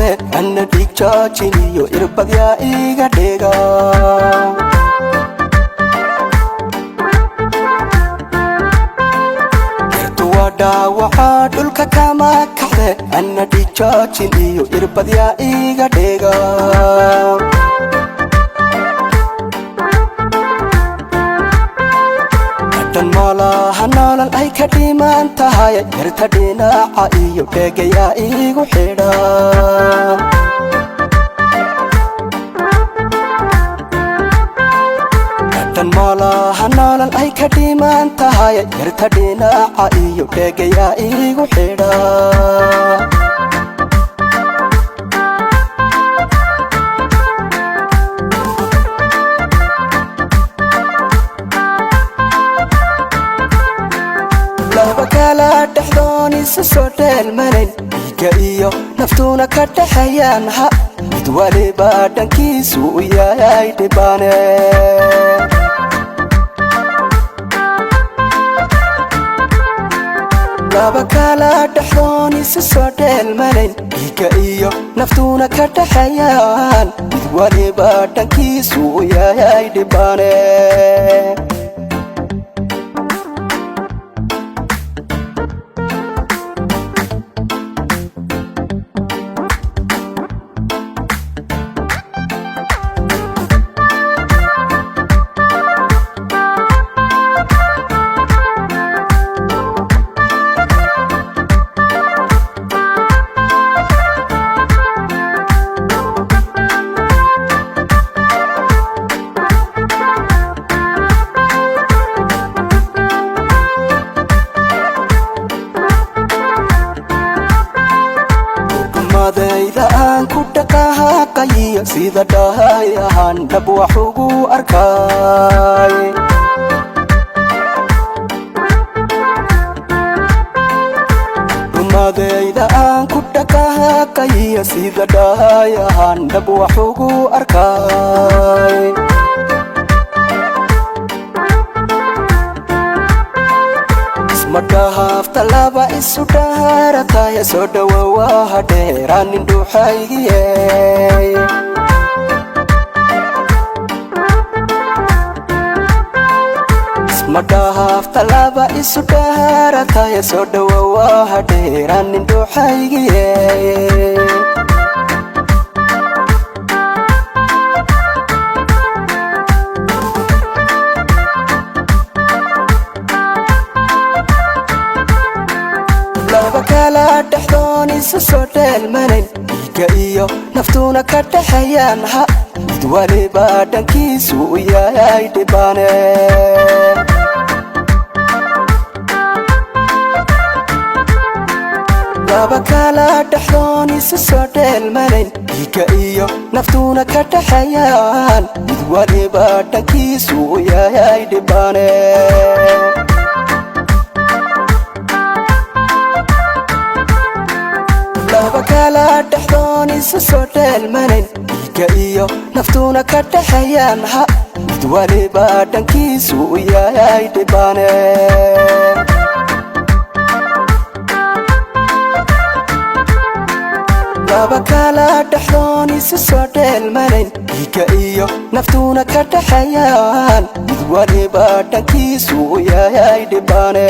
kaxde anna dhiig joojiniyo irbadyaa iga dhiga dhaawaca dhulka kama kaxde anna dhiig joojiniyo irbadyaa iga dhiga dan malaha nolol ay ka dhiman tahay yarta dhinaca iyo dhegayaa igu xidha dan malaha nolol ay ka dhiman tahay yarta dhinaca iyo dhegayaa igu xidha kala dhaxdooni soo dheelmanin dhiiga iyo naftuna ka dhaxayaan ha mid waliba dhankiisu u yahay dhibaane laba kala dhaxdooni soo dheelmanin dhiiga iyo naftuna ka dhaxayaan mid waliba dhankiisu u yahay dhibaane ku dhaqaaqayo sida dhahay ahaan dhab wax ugu arkay dumadayda aan ku dhaqaaqayo sida dhahay ahaan dhab wax ugu arkay madahafta laba isu dhaharataya soo dhawawaha dheeraanin dhuuxaygiye madahafta laba isu dhaharataya soo dhawawaha dheeraanin dhuuxaygiye kala dhaxdooni soo dheelmanin dhiiga iyo naftuna ka dhaxayaan ha mid waliba dhankiisu u yahay dhibaane laba kala dhaxdooni soo dheelmanin dhiiga iyo naftuna ka dhaxayaan mid waliba dhankiisu u yahay dhibaane laba kala dhaxdooni soo dheelmanin dhiiga iyo naftuna ka dhaxayaan ha mid waliba dhankiisu u yahay dhibaane laba kala dhaxdooni soo dheelmanin dhiiga iyo naftuna ka dhaxayaan mid waliba dhankiisu u yahay dhibaane